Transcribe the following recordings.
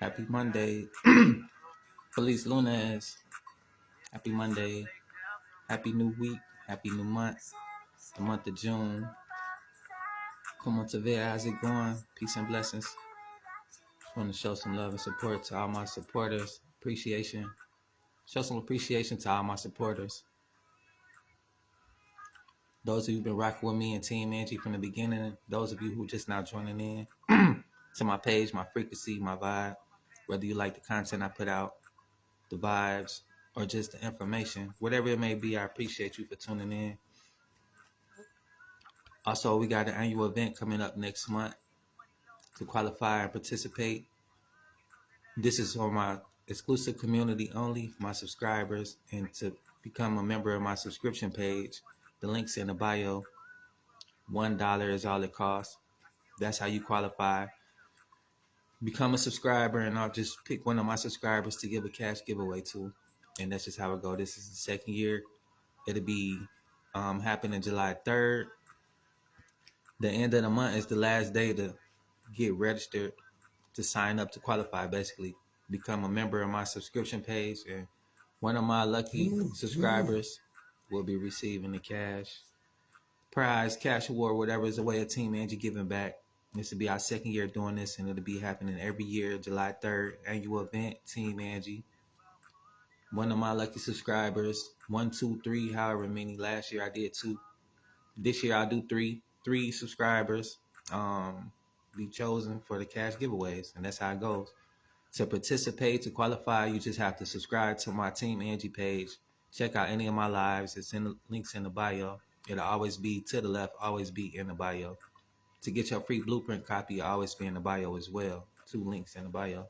Happy Monday. Feliz Lunes. Happy Monday. Happy new week. Happy new month. The month of June. Como te ve? How's it going? Peace and blessings. Just want to show some love and support to all my supporters. Appreciation. Show some appreciation to all my supporters. Those of you who've been rocking with me and Team Angie from the beginning. Those of you who just now joining in to my page, my frequency, my vibe. Whether you like the content I put out, the vibes, or just the information, whatever it may be, I appreciate you for tuning in. Also, we got an annual event coming up next month. To qualify and participate, this is for my exclusive community only, my subscribers, and to become a member of my subscription page, the link's in the bio. $1 is all it costs. That's how you qualify. Become a subscriber, and I'll just pick one of my subscribers to give a cash giveaway to. And that's just how it goes. This is the second year. It'll be happening July 3rd. The end of the month is the last day to get registered, to sign up, to qualify, basically. Become a member of my subscription page, and one of my lucky subscribers will be receiving the cash prize, cash award, whatever is a way of Team Angie giving back. This will be our second year doing this, and it'll be happening every year, July 3rd, annual event, Team Angie. One of my lucky subscribers, 1, 2, 3, however many. Last year I did 2. This year I'll do 3. 3 subscribers be chosen for the cash giveaways, and that's how it goes. To participate, to qualify, you just have to subscribe to my Team Angie page. Check out any of my lives. It's in the links in the bio. It'll always be to the left, always be in the bio. To get your free blueprint copy, it'll always be in the bio as well. 2 links in the bio.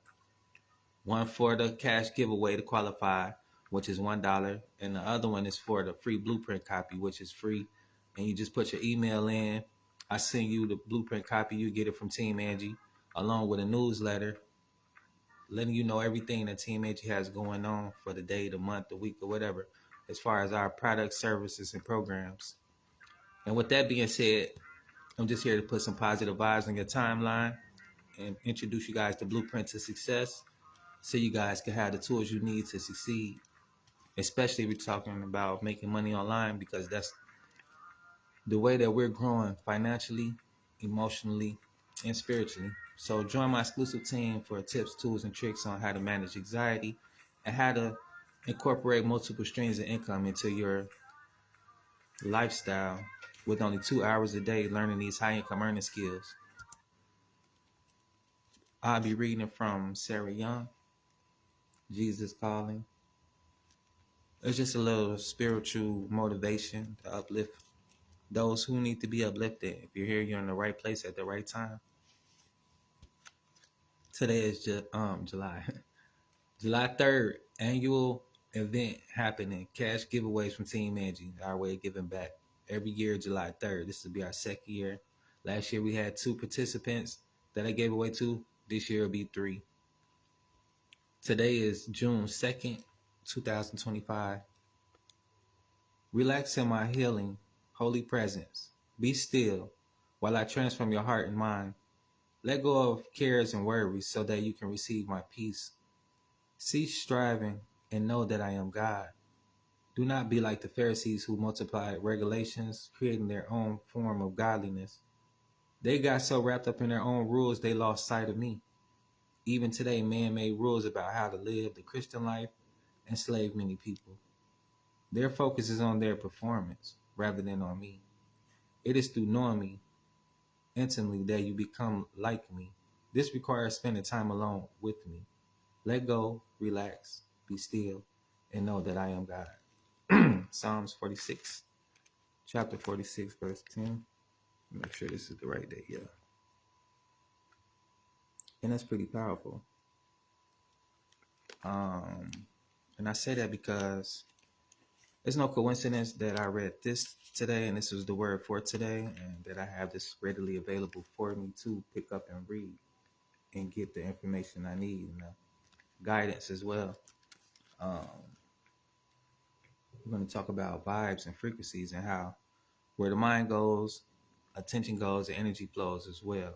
One for the cash giveaway to qualify, which is $1, and the other one is for the free blueprint copy, which is free. And you just put your email in. I send you the blueprint copy. You get it from Team Angie, along with a newsletter letting you know everything that Team Angie has going on for the day, the month, the week, or whatever, as far as our products, services, and programs. And with that being said, I'm just here to put some positive vibes on your timeline and introduce you guys to Blueprint to Success, so you guys can have the tools you need to succeed, especially if we're talking about making money online, because that's the way that we're growing financially, emotionally, and spiritually. So join my exclusive team for tips, tools, and tricks on how to manage anxiety and how to incorporate multiple streams of income into your lifestyle with only 2 hours a day learning these high income earning skills. I'll be reading from Sarah Young, Jesus Calling. It's just a little spiritual motivation to uplift those who need to be uplifted. If you're here, you're in the right place at the right time. Today is July. July 3rd, annual event happening. Cash giveaways from Team Angie, our way of giving back. Every year, July 3rd. This will be our second year. Last year, we had 2 participants that I gave away to. This year will be 3. Today is June 2nd, 2025. Relax in my healing, holy presence. Be still while I transform your heart and mind. Let go of cares and worries so that you can receive my peace. Cease striving and know that I am God. Do not be like the Pharisees who multiplied regulations, creating their own form of godliness. They got so wrapped up in their own rules they lost sight of me. Even today, man made rules about how to live the Christian life enslave many people. Their focus is on their performance rather than on me. It is through knowing me intimately that you become like me. This requires spending time alone with me. Let go, relax, be still, and know that I am God. Psalms 46, chapter 46, verse 10. Make sure this is the right day, yeah. And that's pretty powerful. And I say that because it's no coincidence that I read this today, and this was the word for today, and that I have this readily available for me to pick up and read and get the information I need and the guidance as well. We're going to talk about vibes and frequencies and how where the mind goes, attention goes, the energy flows as well,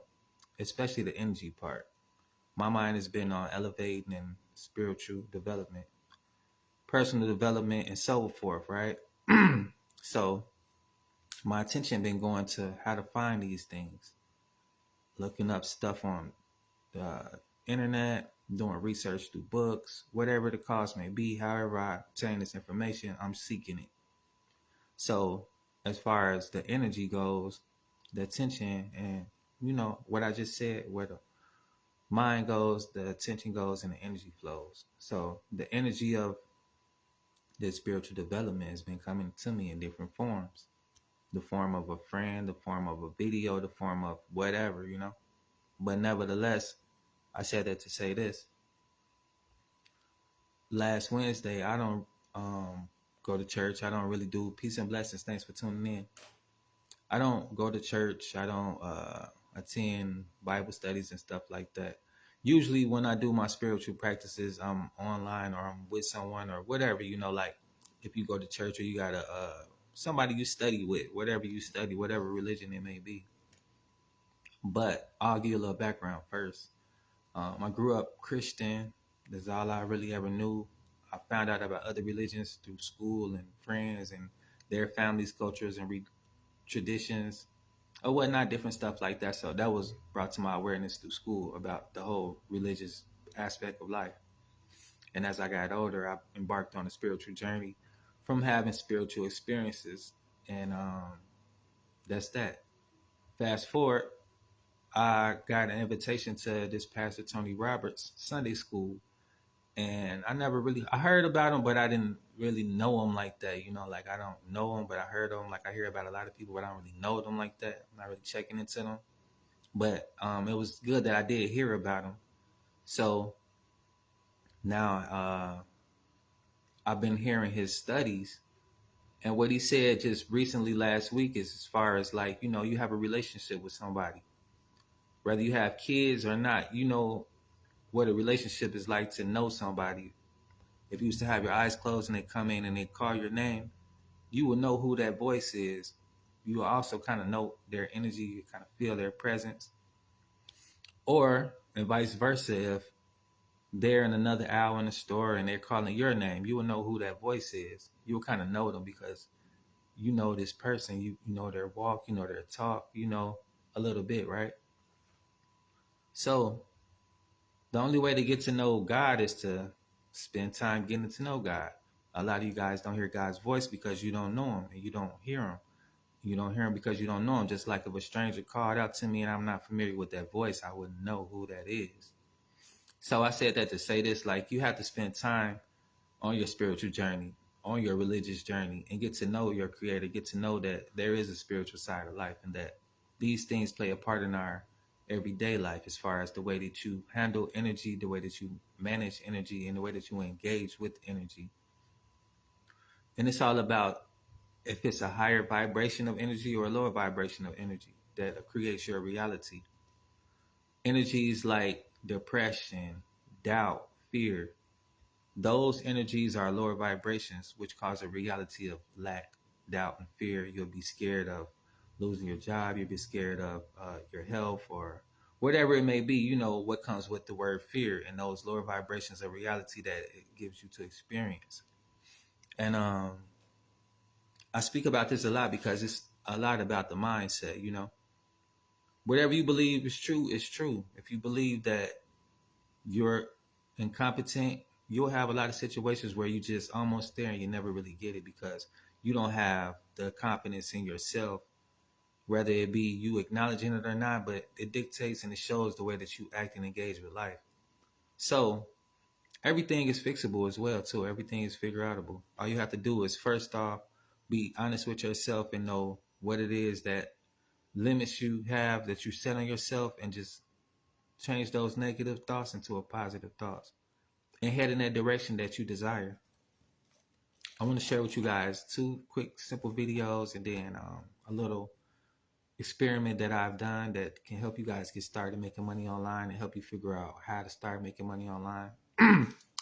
especially the energy part. my mind has been on elevating and spiritual development, personal development, and so forth, right? So my attention been going to how to find these things, looking up stuff on the internet, doing research through books, whatever the cost may be. However I obtain this information, I'm seeking it. So as far as the energy goes, the attention, and what I just said, where the mind goes, the attention goes, and the energy flows. So the energy of this spiritual development has been coming to me in different forms. The form of a friend, the form of a video, the form of whatever. But nevertheless, I said that to say this. Last Wednesday, I don't go to church. I don't really do peace and blessings. Thanks for tuning in. I don't go to church. I don't attend Bible studies and stuff like that. Usually when I do my spiritual practices, I'm online or I'm with someone or whatever, like if you go to church or you got somebody you study with, whatever you study, whatever religion it may be. But I'll give you a little background first. I grew up Christian. That's all I really ever knew. I found out about other religions through school and friends and their families, cultures, and traditions or whatnot, different stuff like that. So that was brought to my awareness through school about the whole religious aspect of life. And as I got older, I embarked on a spiritual journey from having spiritual experiences. And that's that. Fast forward, I got an invitation to this Pastor Tony Roberts Sunday school. And I heard about him, but I didn't really know him like that. Like I don't know him, but I heard him. Like I hear about a lot of people, but I don't really know them like that. I'm not really checking into them. But it was good that I did hear about him. So now I've been hearing his studies. And what he said just recently last week is as far as like, you have a relationship with somebody. Whether you have kids or not, what a relationship is like to know somebody. If you used to have your eyes closed and they come in and they call your name, you will know who that voice is. You will also kind of know their energy, you kind of feel their presence. Or, and vice versa, if they're in another aisle in the store and they're calling your name, you will know who that voice is. You will kind of know them because you know this person, you know their walk, you know their talk, a little bit, right? So the only way to get to know God is to spend time getting to know God. A lot of you guys don't hear God's voice because you don't know him and you don't hear him. You don't hear him because you don't know him. Just like if a stranger called out to me and I'm not familiar with that voice, I wouldn't know who that is. So I said that to say this, like you have to spend time on your spiritual journey, on your religious journey, and get to know your creator, get to know that there is a spiritual side of life and that these things play a part in our everyday life as far as the way that you handle energy, the way that you manage energy, and the way that you engage with energy. And it's all about if it's a higher vibration of energy or a lower vibration of energy that creates your reality. Energies like depression, doubt, fear, those energies are lower vibrations, which cause a reality of lack, doubt, and fear. You'll be scared of losing your job. You'll be scared of your health or whatever it may be. What comes with the word fear and those lower vibrations of reality that it gives you to experience. And I speak about this a lot because it's a lot about the mindset, Whatever you believe is true, is true. If you believe that you're incompetent, you'll have a lot of situations where you just almost there and you never really get it because you don't have the confidence in yourself, whether it be you acknowledging it or not, but it dictates and it shows the way that you act and engage with life. So everything is fixable as well, too. Everything is figure outable. All you have to do is first off, be honest with yourself and know what it is that limits you have that you set on yourself and just change those negative thoughts into a positive thoughts and head in that direction that you desire. I want to share with you guys 2 quick, simple videos and then a little experiment that I've done that can help you guys get started making money online and help you figure out how to start making money online,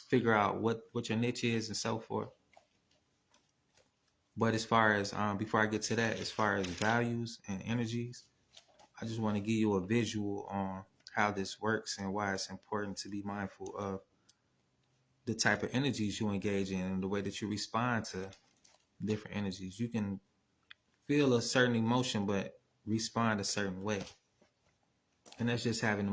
figure out what your niche is and so forth. But as far as, before I get to that, as far as values and energies, I just want to give you a visual on how this works and why it's important to be mindful of the type of energies you engage in and the way that you respond to different energies. You can feel a certain emotion, but respond a certain way. And that's just having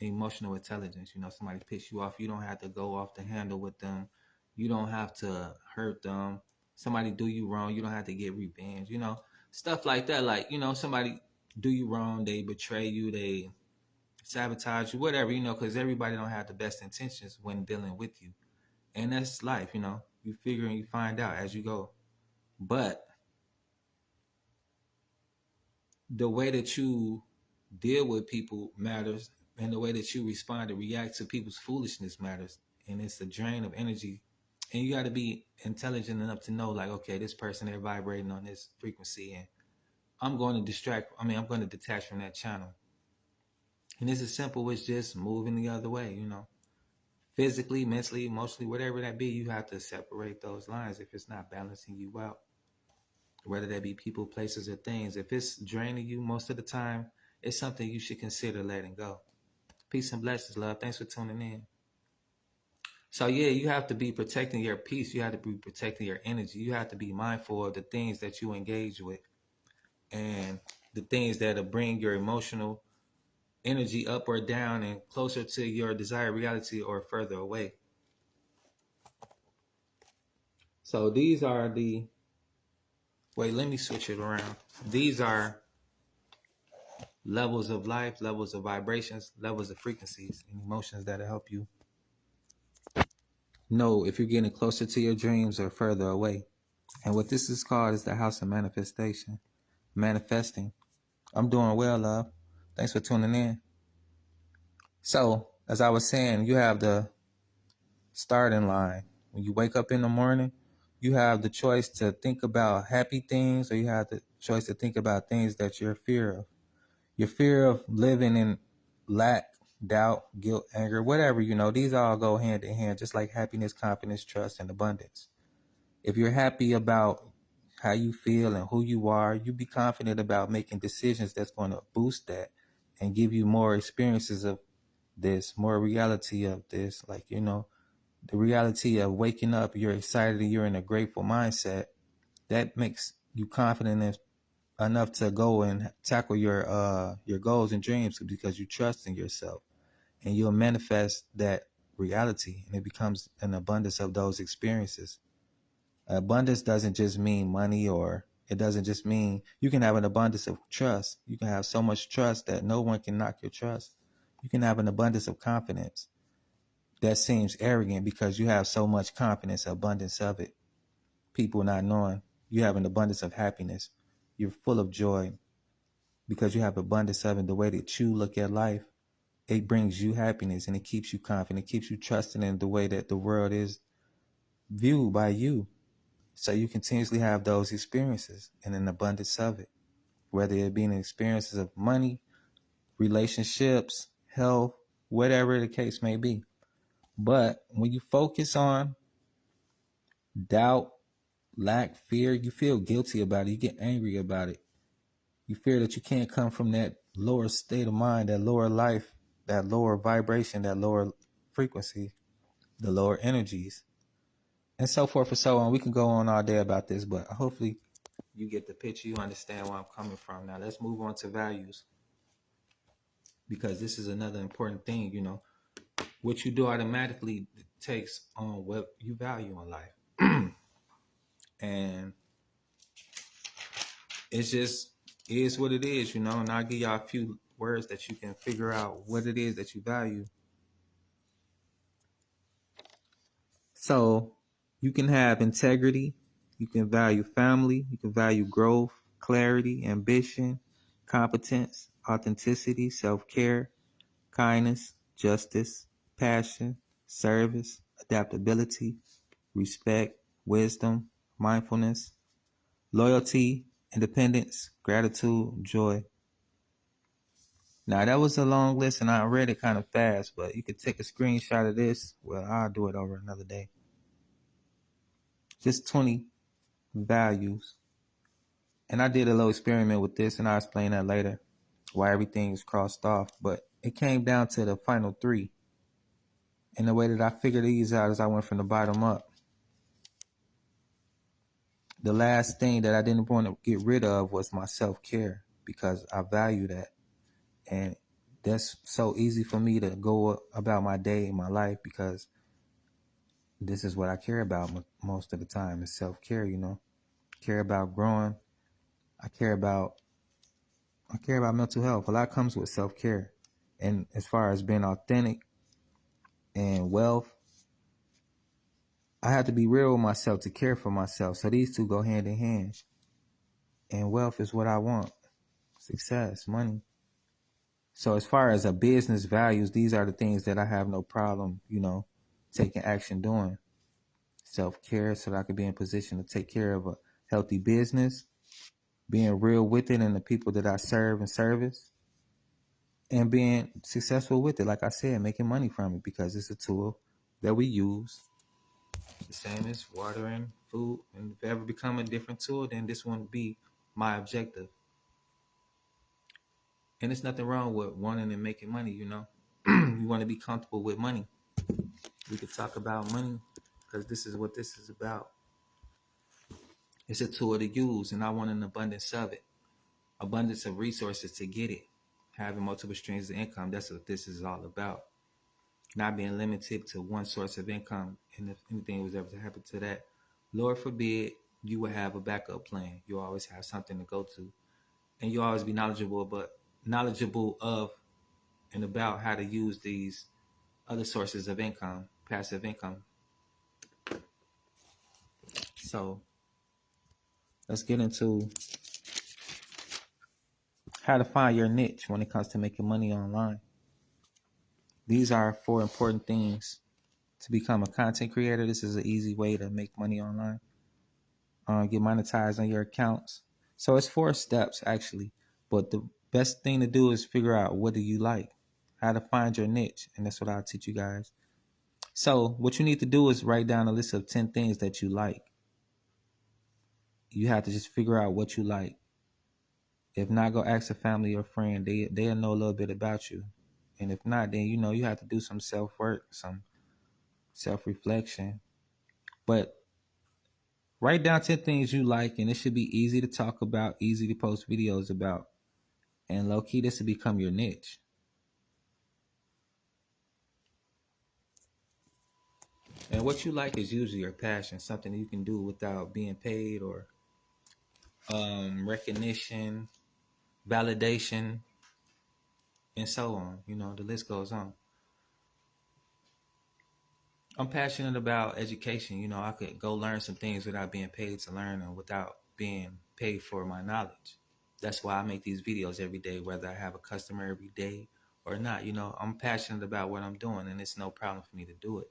emotional intelligence. You know, somebody picks you off, you don't have to go off the handle with them. You don't have to hurt them. Somebody do you wrong, you don't have to get revenge. You know, stuff like that. Like, you know, somebody do you wrong, they betray you, they sabotage you, whatever. You know, because everybody don't have the best intentions when dealing with you, and that's life. You know, you figure and you find out as you go. But the way that you deal with people matters, and the way that you respond and react to people's foolishness matters. And it's a drain of energy. And you got to be intelligent enough to know, like, okay, this person, they're vibrating on this frequency, and I'm going to detach from that channel. And it's as simple as just moving the other way, you know, physically, mentally, emotionally, whatever that be. You have to separate those lines if it's not balancing you out, whether that be people, places, or things. If it's draining you most of the time, it's something you should consider letting go. Peace and blessings, love. Thanks for tuning in. So yeah, you have to be protecting your peace. You have to be protecting your energy. You have to be mindful of the things that you engage with and the things that'll bring your emotional energy up or down and closer to your desired reality or further away. So these are the, wait, let me switch it around. These are levels of life, levels of vibrations, levels of frequencies and emotions that'll help you know if you're getting closer to your dreams or further away. And what this is called is the house of manifestation. Manifesting. I'm doing well, love. Thanks for tuning in. So, as I was saying, you have the starting line. When you wake up in the morning, you have the choice to think about happy things, or you have the choice to think about things that you're fear of. Your fear of living in lack, doubt, guilt, anger, whatever, you know, these all go hand in hand, just like happiness, confidence, trust, and abundance. If you're happy about how you feel and who you are, you be confident about making decisions that's going to boost that and give you more experiences of this, more reality of this. Like, you know, the reality of waking up, you're excited and you're in a grateful mindset. That makes you confident enough to go and tackle your goals and dreams because you trust in yourself, and you'll manifest that reality, and it becomes an abundance of those experiences. Abundance doesn't just mean money, or it doesn't just mean, you can have an abundance of trust. You can have so much trust that no one can knock your trust. You can have an abundance of confidence that seems arrogant because you have so much confidence, abundance of it. People not knowing you have an abundance of happiness. You're full of joy because you have abundance of it. The way that you look at life, it brings you happiness and it keeps you confident. It keeps you trusting in the way that the world is viewed by you. So you continuously have those experiences and an abundance of it, whether it be in experiences of money, relationships, health, whatever the case may be. But when you focus on doubt, lack, fear, you feel guilty about it. You get angry about it. You fear that you can't come from that lower state of mind, that lower life, that lower vibration, that lower frequency, the lower energies, and so forth and so on. We can go on all day about this, but hopefully you get the picture. You understand where I'm coming from. Now let's move on to values, because this is another important thing. You know, what you do automatically takes on what you value in life. And it's just is what it is, you know. And I'll give y'all a few words that you can figure out what it is that you value. So you can have integrity, you can value family, you can value growth, clarity, ambition, competence, authenticity, self-care, kindness, justice, passion, service, adaptability, respect, wisdom, mindfulness, loyalty, independence, gratitude, joy. Now, that was a long list, and I read it kind of fast, but you could take a screenshot of this. Well, I'll do it over another day. Just 20 values. And I did a little experiment with this, and I'll explain that later, why everything is crossed off. But it came down to the final three. And the way that I figured these out is I went from the bottom up. The last thing that I didn't want to get rid of was my self-care, because I value that. And that's so easy for me to go about my day and my life, because this is what I care about most of the time is self-care, care about growing. I care about mental health. A lot comes with self-care. And as far as being authentic and wealth, I have to be real with myself to care for myself. So these two go hand in hand. And wealth is what I want. Success, money. So as far as a business values, these are the things that I have no problem, taking action doing. Self-care, so that I can be in position to take care of a healthy business, being real with it and the people that I serve and service, and being successful with it. Like I said, making money from it, because it's a tool that we use. The same as watering, food, and if it ever become a different tool, then this won't be my objective. And there's nothing wrong with wanting and making money, you want to be comfortable with money. We could talk about money, because this is what this is about. It's a tool to use, and I want an abundance of it. Abundance of resources to get it. Having multiple streams of income, that's what this is all about. Not being limited to one source of income. And if anything was ever to happen to that, Lord forbid, you will have a backup plan. You always have something to go to. And you always be knowledgeable of and about how to use these other sources of income, passive income. So let's get into how to find your niche when it comes to making money online. These are 4 important things to become a content creator. This is an easy way to make money online. Get monetized on your accounts. So it's 4 steps actually, but the best thing to do is figure out what do you like, how to find your niche, and that's what I'll teach you guys. So what you need to do is write down a list of 10 things that you like. You have to just figure out what you like. If not, go ask a family or friend. They'll know a little bit about you. And if not, then you have to do some self-work, some self-reflection. But write down 10 things you like, and it should be easy to talk about, easy to post videos about. And low-key, this will become your niche. And what you like is usually your passion, something you can do without being paid or recognition, validation, and so on. The list goes on. I'm passionate about education. I could go learn some things without being paid to learn and without being paid for my knowledge. That's why I make these videos every day, whether I have a customer every day or not. I'm passionate about what I'm doing, and it's no problem for me to do it.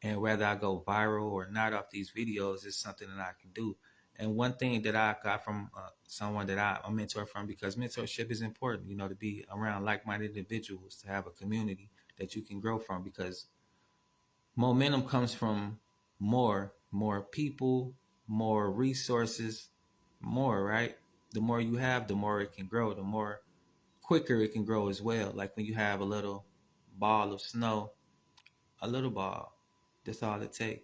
And whether I go viral or not off these videos is something that I can do. And one thing that I got from someone that I'm a mentor from, because mentorship is important, to be around like-minded individuals, to have a community that you can grow from, because momentum comes from more people, more resources, more, right? The more you have, the more it can grow, the more quicker it can grow as well. Like when you have a little ball of snow, a little ball, that's all it takes.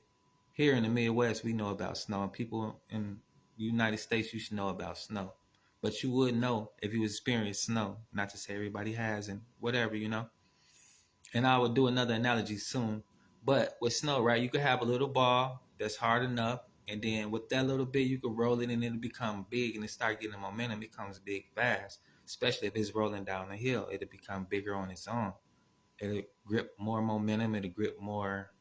Here in the Midwest, we know about snow, and people in the United States, you should know about snow. But you would know if you experienced snow, not to say everybody has, and whatever, And I will do another analogy soon. But with snow, right, you could have a little ball that's hard enough, and then with that little bit, you could roll it and it'll become big, and it start getting momentum. It becomes big fast, especially if it's rolling down the hill. It'll become bigger on its own. It'll grip more momentum. It'll grip more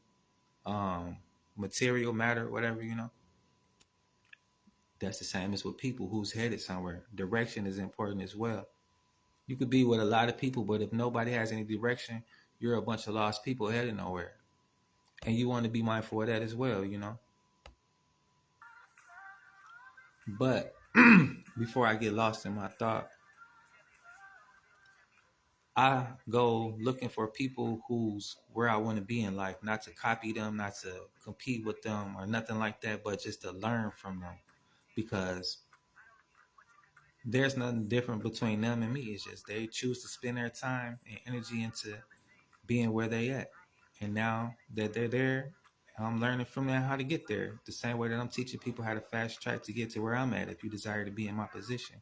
material, matter, whatever, That's the same as with people who's headed somewhere. Direction is important as well. You could be with a lot of people, but if nobody has any direction, you're a bunch of lost people headed nowhere. And you want to be mindful of that as well, But before I get lost in my thought, I go looking for people who's where I want to be in life, not to copy them, not to compete with them or nothing like that, but just to learn from them. Because there's nothing different between them and me. It's just they choose to spend their time and energy into being where they at. And now that they're there, I'm learning from them how to get there. The same way that I'm teaching people how to fast track to get to where I'm at if you desire to be in my position.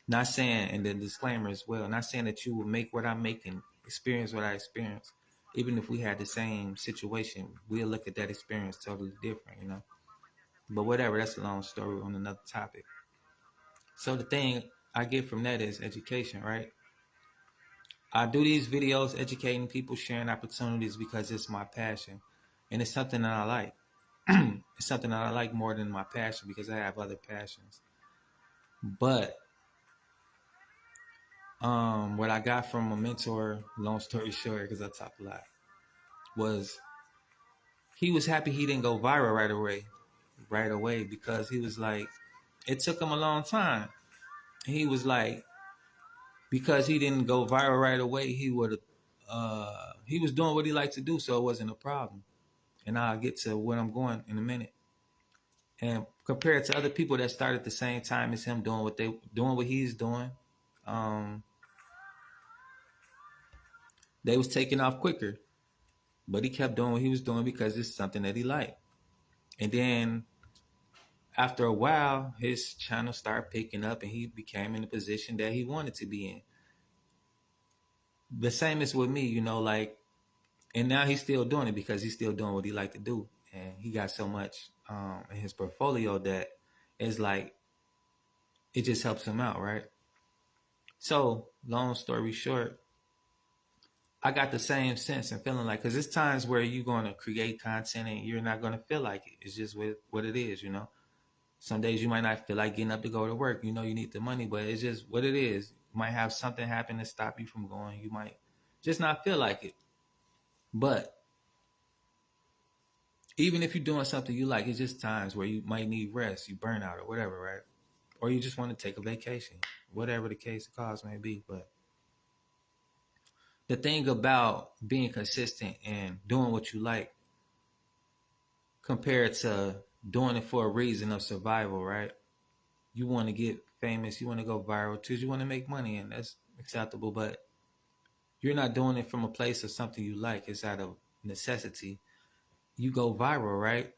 Not saying, and the disclaimer as well, not saying that you will make what I'm making, experience what I experience. Even if we had the same situation, we'll look at that experience totally different, you know. But whatever, that's a long story on another topic. So the thing I get from that is education, right? I do these videos educating people, sharing opportunities because it's my passion. And it's something that I like. It's something that I like more than my passion because I have other passions. But what I got from a mentor, long story short, because I talk a lot, was he was happy he didn't go viral right away because he was like, it took him a long time. He was like, because he didn't go viral right away, he was doing what he liked to do, so it wasn't a problem. And I'll get to where I'm going in a minute. And compared to other people that started at the same time as him doing what he's doing, um, they was taking off quicker. But he kept doing what he was doing because it's something that he liked. And then after a while, his channel started picking up and he became in the position that he wanted to be in. The same as with me, you know, like, and now he's still doing it because he's still doing what he liked to do. And he got so much in his portfolio that it's like, it just helps him out, right? So, long story short, I got the same sense and feeling like, because there's times where you're going to create content and you're not going to feel like it. It's just what it is, you know? Some days you might not feel like getting up to go to work. You know you need the money, but it's just what it is. You might have something happen to stop you from going. You might just not feel like it. But even if you're doing something you like, it's just times where you might need rest, you burn out or whatever, right? Or you just want to take a vacation, whatever the case the cause may be. But the thing about being consistent and doing what you like compared to doing it for a reason of survival, right? You want to get famous, you want to go viral too, you want to make money, and that's acceptable. But you're not doing it from a place of something you like. It's out of necessity. You go viral, right?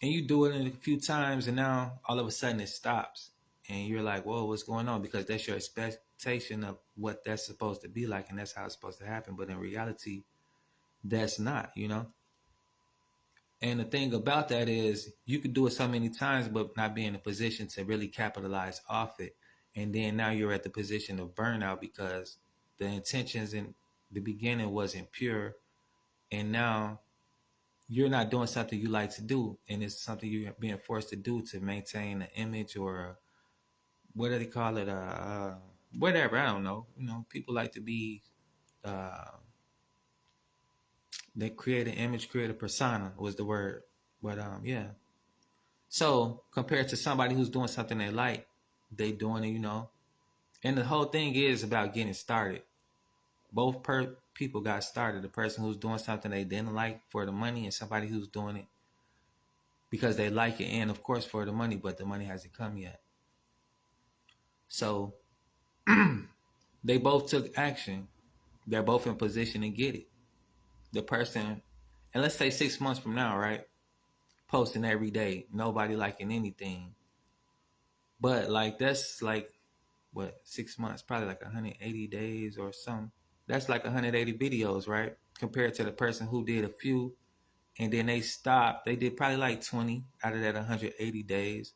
And you do it in a few times, and now all of a sudden it stops, and you're like, "Whoa, what's going on?" Because that's your expectation of what that's supposed to be like, and that's how it's supposed to happen. But in reality, that's not, you know. And the thing about that is you could do it so many times, but not be in a position to really capitalize off it. And then now you're at the position of burnout because the intentions in the beginning wasn't pure. And now you're not doing something you like to do. And it's something you're being forced to do to maintain an image or what do they call it? Whatever. I don't know. You know, people like to be, uh, they create an image, create a persona was the word. But yeah. So compared to somebody who's doing something they like, they doing it, you know. And the whole thing is about getting started. Both people got started. The person who's doing something they didn't like for the money, and somebody who's doing it because they like it, and of course for the money, but the money hasn't come yet. So they both took action. They're both in position to get it. The person, and let's say 6 months from now, right? Posting every day, nobody liking anything. But like that's like what 6 months, probably like 180 days or something. That's like 180 videos, right? Compared to the person who did a few and then they stopped. They did probably like 20 out of that 180 days.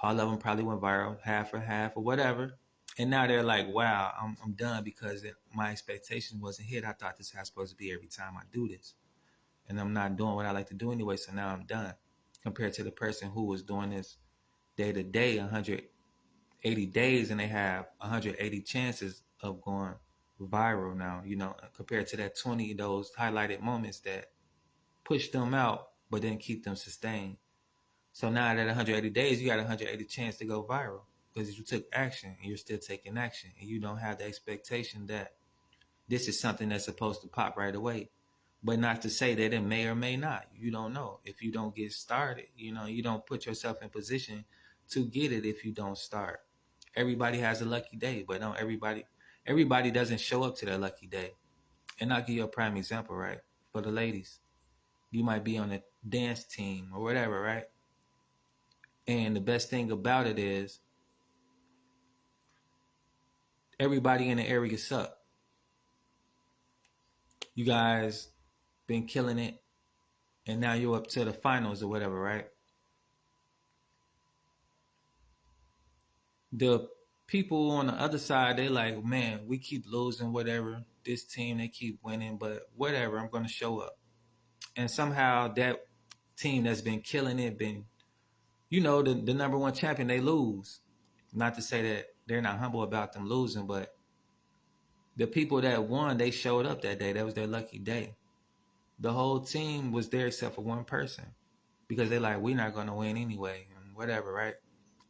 All of them probably went viral, half or whatever. And now they're like, wow, I'm done because my expectation wasn't hit. I thought this was supposed to be every time I do this. And I'm not doing what I like to do anyway, so now I'm done. Compared to the person who was doing this day to day, 180 days, and they have 180 chances of going viral now, you know, compared to that 20, those highlighted moments that push them out, but then keep them sustained. So now at 180 days, you got 180 chance to go viral because you took action and you're still taking action and you don't have the expectation that this is something that's supposed to pop right away. But not to say that it may or may not. You don't know. If you don't get started, you know, you don't put yourself in position to get it if you don't start. Everybody has a lucky day, but no, everybody doesn't show up to their lucky day. And I'll give you a prime example, right? For the ladies, you might be on a dance team or whatever, right? And the best thing about it is everybody in the area suck. You guys been killing it, and now you're up to the finals or whatever, right? The people on the other side, they like, man, we keep losing, whatever. This team, they keep winning, but whatever, I'm going to show up. And somehow that team that's been killing it, been, the number one champion, they lose. Not to say that they're not humble about them losing, but the people that won, they showed up that day. That was their lucky day. The whole team was there except for one person because they're like, we're not going to win anyway and whatever, right?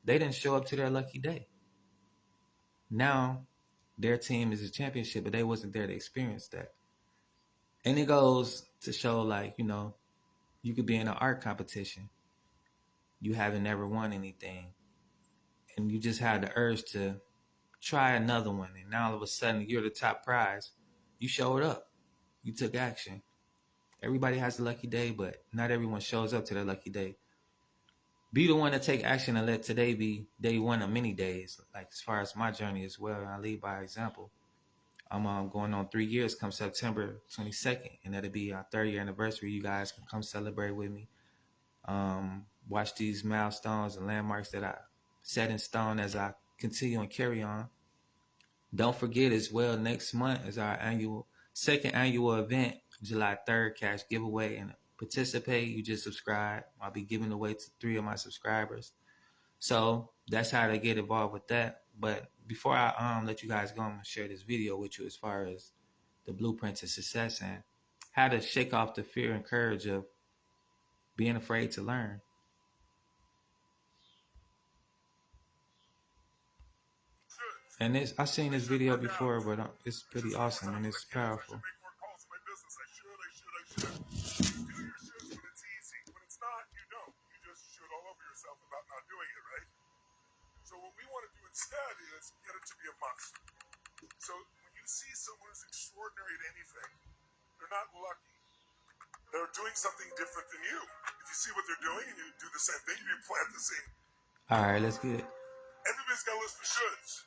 They didn't show up to their lucky day. Now their team is a championship, but they wasn't there to experience that. And it goes to show, like, you could be in an art competition. You haven't ever won anything. And you just had the urge to try another one. And now all of a sudden you're the top prize. You showed up. You took action. Everybody has a lucky day, but not everyone shows up to their lucky day. Be the one to take action and let today be day one of many days. Like, as far as my journey as well, I lead by example. I'm going on 3 years come September 22nd, and that'll be our 3rd-year anniversary. You guys can come celebrate with me. Watch these milestones and landmarks that I set in stone as I continue and carry on. Don't forget as well, next month is our second annual event, July 3rd, cash giveaway. And participate, you just subscribe. I'll be giving away to 3 of my subscribers. So that's how to get involved with that. But before I let you guys go, I'm going to share this video with you as far as the blueprint to success and how to shake off the fear and courage of being afraid to learn. And I've seen this video before, but it's pretty awesome and it's powerful. So what we want to do instead is get it to be a must. So when you see someone who's extraordinary at anything, they're not lucky. They're doing something different than you. If you see what they're doing and you do the same thing, if you plant the same. All right, let's get it. Everybody's got a list of shoulds.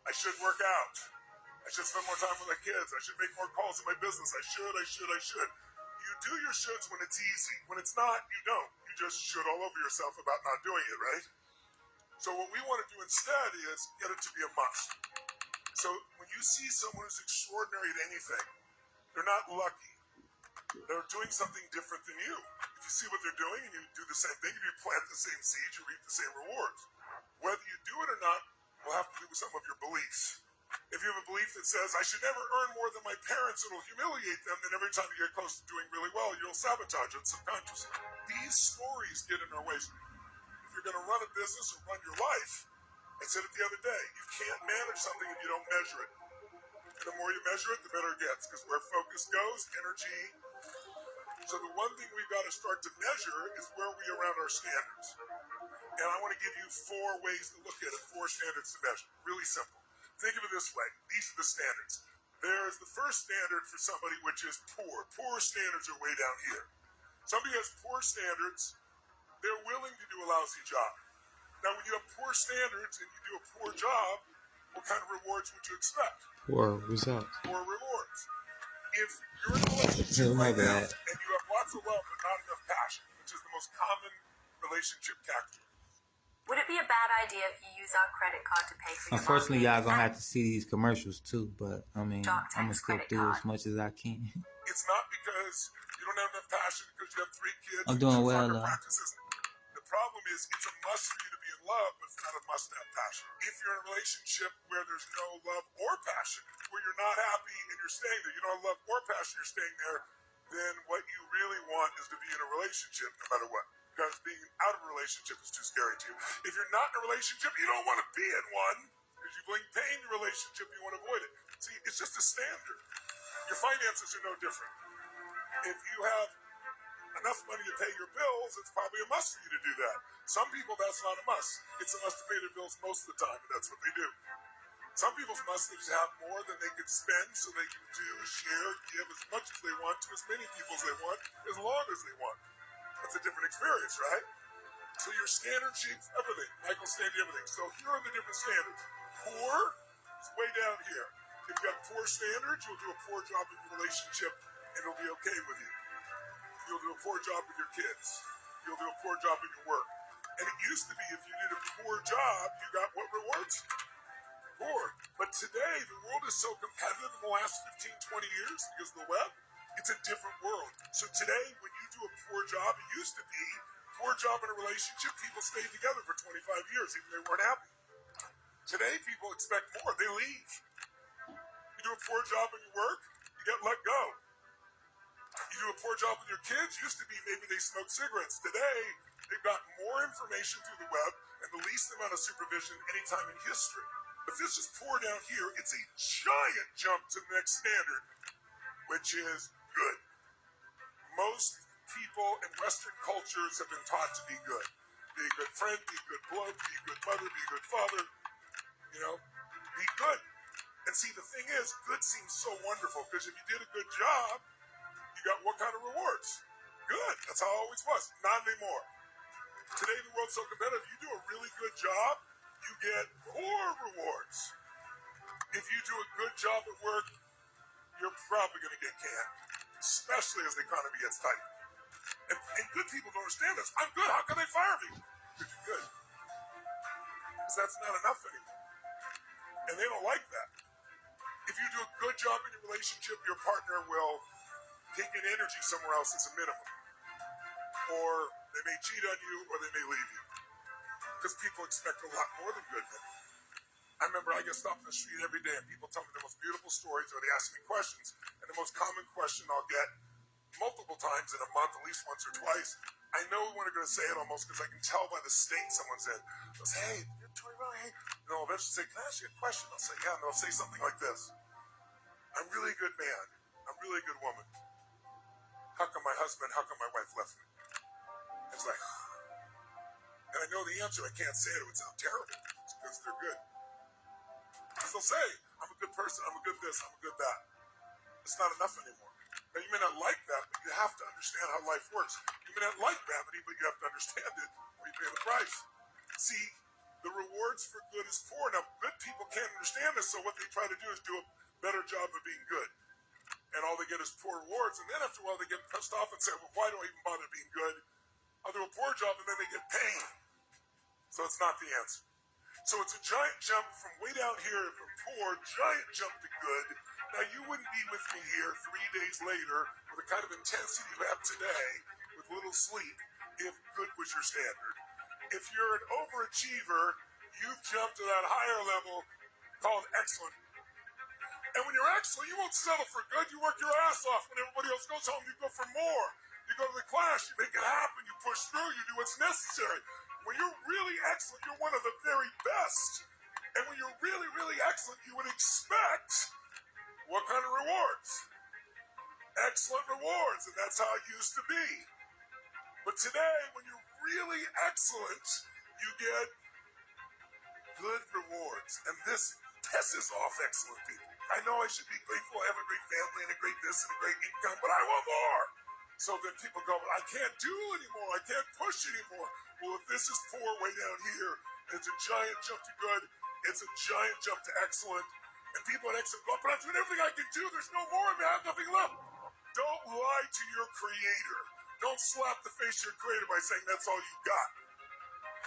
I should work out. I should spend more time with my kids. I should make more calls in my business. I should. You do your shoulds when it's easy. When it's not, you don't. You just should all over yourself about not doing it, right? So what we want to do instead is get it to be a must. So when you see someone who's extraordinary at anything, they're not lucky. They're doing something different than you. If you see what they're doing and you do the same thing, if you plant the same seeds, you reap the same rewards. Whether you do it or not will have to do with some of your beliefs. If you have a belief that says, I should never earn more than my parents, it'll humiliate them, then every time you get close to doing really well, you'll sabotage it subconsciously. These stories get in our way. If you're going to run a business or run your life, I said it the other day, you can't manage something if you don't measure it. And the more you measure it, the better it gets, because where focus goes, energy. So the one thing we've got to start to measure is where we are around our standards. And I want to give you 4 ways to look at it, 4 standards to measure. Really simple. Think of it this way. These are the standards. There's the first standard for somebody, which is poor. Poor standards are way down here. Somebody has poor standards, they're willing to do a lousy job. Now, when you have poor standards and you do a poor job, what kind of rewards would you expect? Poor results. Poor rewards. If you're in a relationship right now and you have lots of love but not enough passion, which is the most common relationship tactic. Would it be a bad idea if you use our credit card to pay for your Unfortunately, y'all gonna have to see these commercials too, but I mean, I'm gonna skip through as much as I can. It's not because you don't have enough passion because you have 3 kids. I'm doing well, though. The problem is it's a must for you to be in love, but it's not a must to have passion. If you're in a relationship where there's no love or passion, where you're not happy and you're staying there, you don't have love or passion, you're staying there, then what you really want is to be in a relationship no matter what. Because being out of a relationship is too scary to you. If you're not in a relationship, you don't want to be in one. Because you bring pain in a relationship, you want to avoid it. See, it's just a standard. Your finances are no different. If you have enough money to pay your bills, it's probably a must for you to do that. Some people, that's not a must. It's a must to pay their bills most of the time, and that's what they do. Some people's must is to have more than they can spend so they can do, share, give as much as they want to as many people as they want, as long as they want. That's a different experience, right? So your standard shapes everything. Michael stated everything. So here are the different standards. Poor is way down here. If you have poor standards, you'll do a poor job in your relationship and it'll be okay with you. You'll do a poor job with your kids. You'll do a poor job in your work. And it used to be if you did a poor job, you got what rewards? Poor. But today, the world is so competitive in the last 15, 20 years because of the web. It's a different world. So today, when you do a poor job, it used to be poor job in a relationship, people stayed together for 25 years, even if they weren't happy. Today, people expect more. They leave. You do a poor job in your work, you get let go. You do a poor job with your kids, used to be maybe they smoke cigarettes. Today, they've got more information through the web and the least amount of supervision anytime in history. If this is poor down here, it's a giant jump to the next standard, which is good. Most people in Western cultures have been taught to be good. Be a good friend, be a good bloke, be a good mother, be a good father. Be good. And see, the thing is, good seems so wonderful because if you did a good job, you got what kind of rewards? Good. That's how it always was. Not anymore. Today, the world's so competitive. You do a really good job, you get poor rewards. If you do a good job at work, you're probably going to get canned, especially as the economy gets tight. And good people don't understand this. I'm good. How can they fire me? Because you're good. Because that's not enough anymore. And they don't like that. If you do a good job in your relationship, your partner will take an energy somewhere else as a minimum. Or they may cheat on you, or they may leave you. Because people expect a lot more than goodness. I remember I get stopped in the street every day and people tell me the most beautiful stories or they ask me questions. And the most common question I'll get multiple times in a month, at least once or twice, I know when they're going to say it almost because I can tell by the state someone's in. They'll say, hey, you're Tony Rowe, hey. And they'll eventually say, can I ask you a question? I'll say, yeah. And they'll say something like this. I'm really a good man. I'm really a good woman. How come my wife left me? It's like, and I know the answer. I can't say it. It would sound terrible. It's because they're good. Because they'll say, I'm a good person, I'm a good this, I'm a good that. It's not enough anymore. Now, you may not like that, but you have to understand how life works. You may not like gravity, but you have to understand it, or you pay the price. See, the rewards for good is poor. Now, good people can't understand this, so what they try to do is do a better job of being good. And all they get is poor rewards, and then after a while they get pissed off and say, well, why do I even bother being good? I'll do a poor job, and then they get pain. So it's not the answer. So it's a giant jump from way down here, from poor, giant jump to good. Now, you wouldn't be with me here 3 days later with the kind of intensity you have today with little sleep if good was your standard. If you're an overachiever, you've jumped to that higher level called excellent. And when you're excellent, you won't settle for good. You work your ass off. When everybody else goes home, you go for more. You go to the class, you make it happen, you push through, you do what's necessary. When you're really excellent, you're one of the very best. And when you're really, really excellent, you would expect what kind of rewards? Excellent rewards, and that's how it used to be. But today, when you're really excellent, you get good rewards. And this pisses off excellent people. I know I should be grateful, I have a great family and a great this and a great income, but I want more. So then people go, I can't do anymore, I can't push anymore. Well, if this is poor way down here, it's a giant jump to good, it's a giant jump to excellent, and people at excellent go, but I'm doing everything I can do, there's no more, and I have nothing left. Don't lie to your creator. Don't slap the face of your creator by saying that's all you got.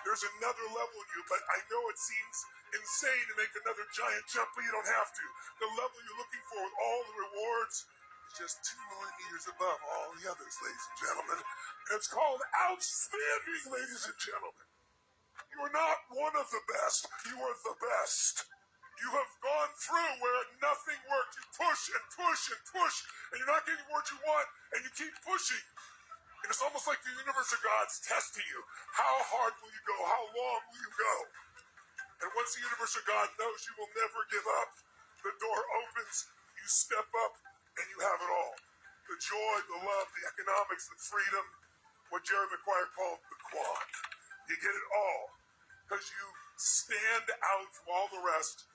There's another level in you, but I know it seems insane to make another giant jump, but you don't have to. The level you're looking for with all the rewards is just 2 millimeters above all the others, ladies and gentlemen. And it's called outstanding, ladies and gentlemen. You are not one of the best. You are the best. You have gone through where nothing worked. You push and push and push, and you're not getting what you want, and you keep pushing. And it's almost like the universe of God's testing you. How hard will you go? How long will you go? And once the universe of God knows you will never give up, the door opens, you step up, and you have it all. The joy, the love, the economics, the freedom, what Jerry Maguire called the quad. You get it all. Because you stand out from all the rest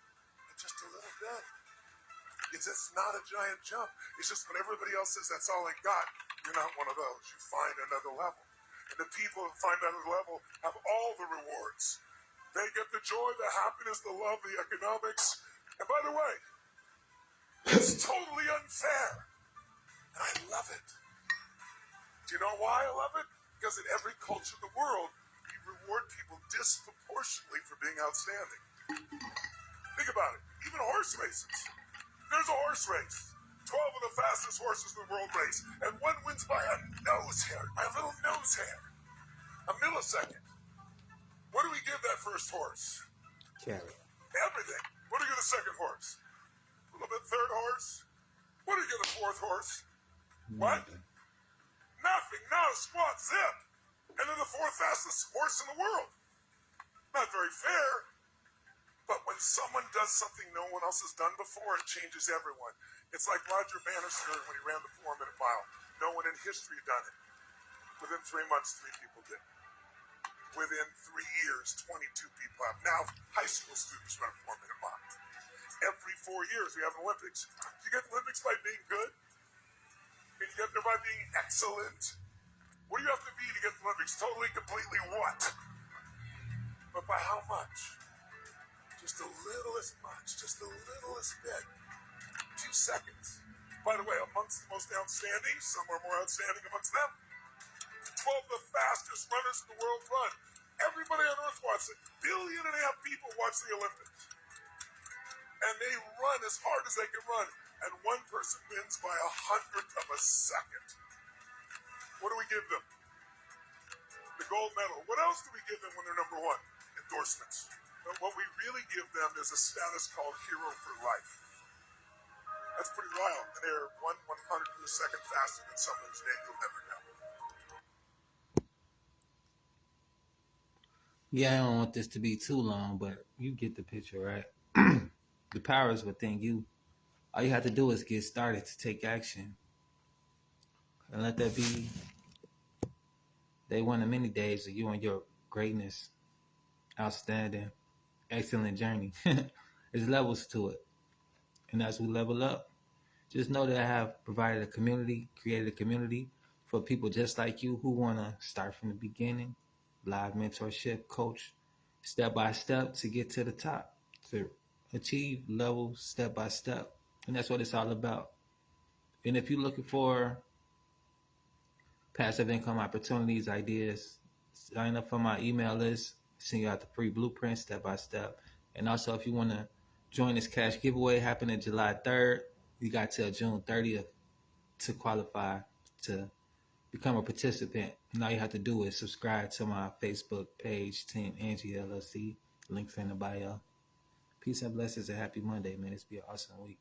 just a little bit. It's just not a giant jump. It's just when everybody else says that's all I got, you're not one of those. You find another level. And the people who find another level have all the rewards. They get the joy, the happiness, the love, the economics. And by the way, it's totally unfair. And I love it. Do you know why I love it? Because in every culture in the world, we reward people disproportionately for being outstanding. Think about it. Even horse races. There's a horse race. 12 of the fastest horses in the world race. And one wins by a nose hair, by a little nose hair. A millisecond. What do we give that first horse? Carrot. Everything. What do we give the second horse? A little bit third horse? What do we give the fourth horse? What? Nothing. Not a squat zip. And they're the fourth fastest horse in the world. Not very fair. But when someone does something no one else has done before, it changes everyone. It's like Roger Bannister when he ran the 4-minute mile. No one in history done it. Within 3 months, 3 people did. Within 3 years, 22 people have. Now, high school students run a 4-minute mile. Every 4 years, we have an Olympics. You get the Olympics by being good? And you get there by being excellent? What do you have to be to get the Olympics? Totally, completely what? But by how much? Just the littlest much, just the littlest bit. 2 seconds. By the way, amongst the most outstanding, some are more outstanding amongst them. 12 of the fastest runners in the world run. Everybody on earth watches it. 1.5 billion people watch the Olympics. And they run as hard as they can run. And one person wins by 100th of a second. What do we give them? The gold medal. What else do we give them when they're number one? Endorsements. But what we really give them is a status called hero for life. That's pretty wild. And they're 1/100th of a second faster than someone whose name you'll never know. Yeah, I don't want this to be too long, but you get the picture, right? The power is within you. All you have to do is get started to take action. And let that be day one of many days of you and your greatness. Outstanding. Excellent journey. There's levels to it. And as we level up, just know that I have provided a community, created a community for people just like you who want to start from the beginning. Live mentorship, coach, step by step to get to the top, to achieve levels step by step. And that's what it's all about. And if you're looking for passive income opportunities, ideas, sign up for my email list, send you out the free blueprint step by step. And also, if you want to join this cash giveaway happening July 3rd, you got till June 30th to qualify to become a participant. And all you have to do is subscribe to my Facebook page, Team Angie LLC. Links in the bio. Peace and blessings and happy Monday, man. It's been an awesome week.